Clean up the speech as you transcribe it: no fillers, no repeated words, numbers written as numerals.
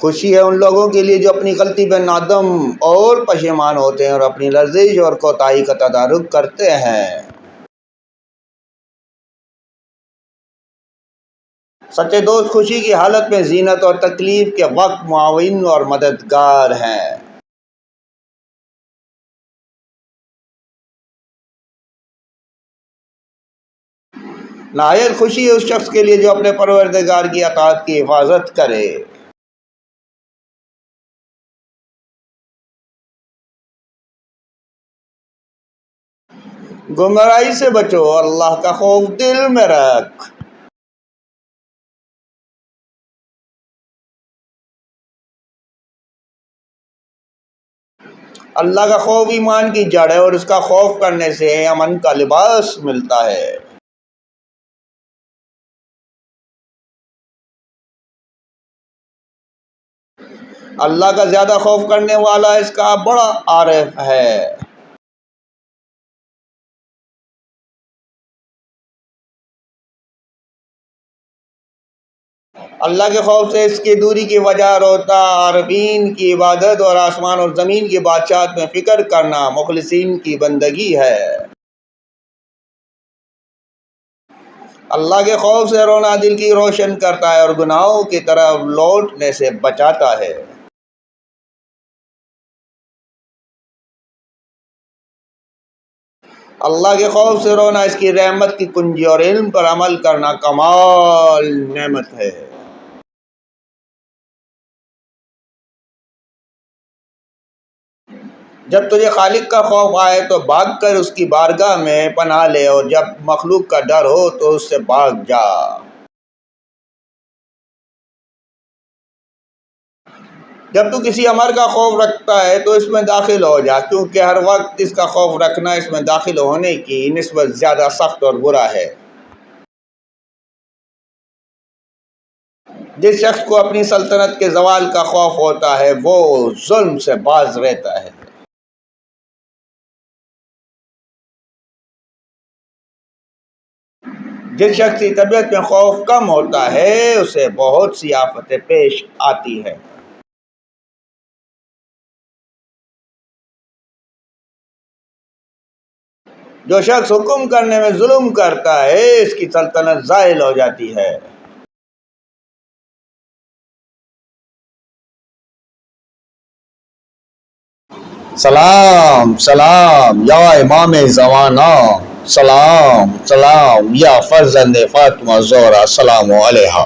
خوشی ہے ان لوگوں کے لیے جو اپنی غلطی پہ نادم اور پشیمان ہوتے ہیں اور اپنی لرزش اور کوتاہی کا تدارک کرتے ہیں۔ سچے دوست خوشی کی حالت میں زینت اور تکلیف کے وقت معاون اور مددگار ہیں۔ نہایت خوشی ہے اس شخص کے لیے جو اپنے پروردگار کی اطاعت کی حفاظت کرے۔ گمراہی سے بچو، اللہ کا خوف دل میں رکھ۔ اللہ کا خوف ایمان کی جڑ ہے اور اس کا خوف کرنے سے امن کا لباس ملتا ہے۔ اللہ کا زیادہ خوف کرنے والا اس کا بڑا عارف ہے۔ اللہ کے خوف سے اس کی دوری کی وجہ روتا عارفین کی عبادت اور آسمان اور زمین کی بادشاہت میں فکر کرنا مخلصین کی بندگی ہے۔ اللہ کے خوف سے رونا دل کی روشن کرتا ہے اور گناہوں کی طرف لوٹنے سے بچاتا ہے۔ اللہ کے خوف سے رونا اس کی رحمت کی کنجی اور علم پر عمل کرنا کمال نعمت ہے۔ جب تجھے خالق کا خوف آئے تو بھاگ کر اس کی بارگاہ میں پناہ لے، اور جب مخلوق کا ڈر ہو تو اس سے بھاگ جا۔ جب تو کسی امر کا خوف رکھتا ہے تو اس میں داخل ہو جا، کیونکہ ہر وقت اس کا خوف رکھنا اس میں داخل ہونے کی نسبت زیادہ سخت اور برا ہے۔ جس شخص کو اپنی سلطنت کے زوال کا خوف ہوتا ہے وہ ظلم سے باز رہتا ہے۔ جس شخص کی طبیعت میں خوف کم ہوتا ہے اسے بہت سی آفتیں پیش آتی ہیں۔ جو شخص حکم کرنے میں ظلم کرتا ہے اس کی سلطنت زائل ہو جاتی ہے۔ سلام سلام یا امام زمانہ، سلام سلام یا فرزند فاطمہ زہرا، سلام علیہا۔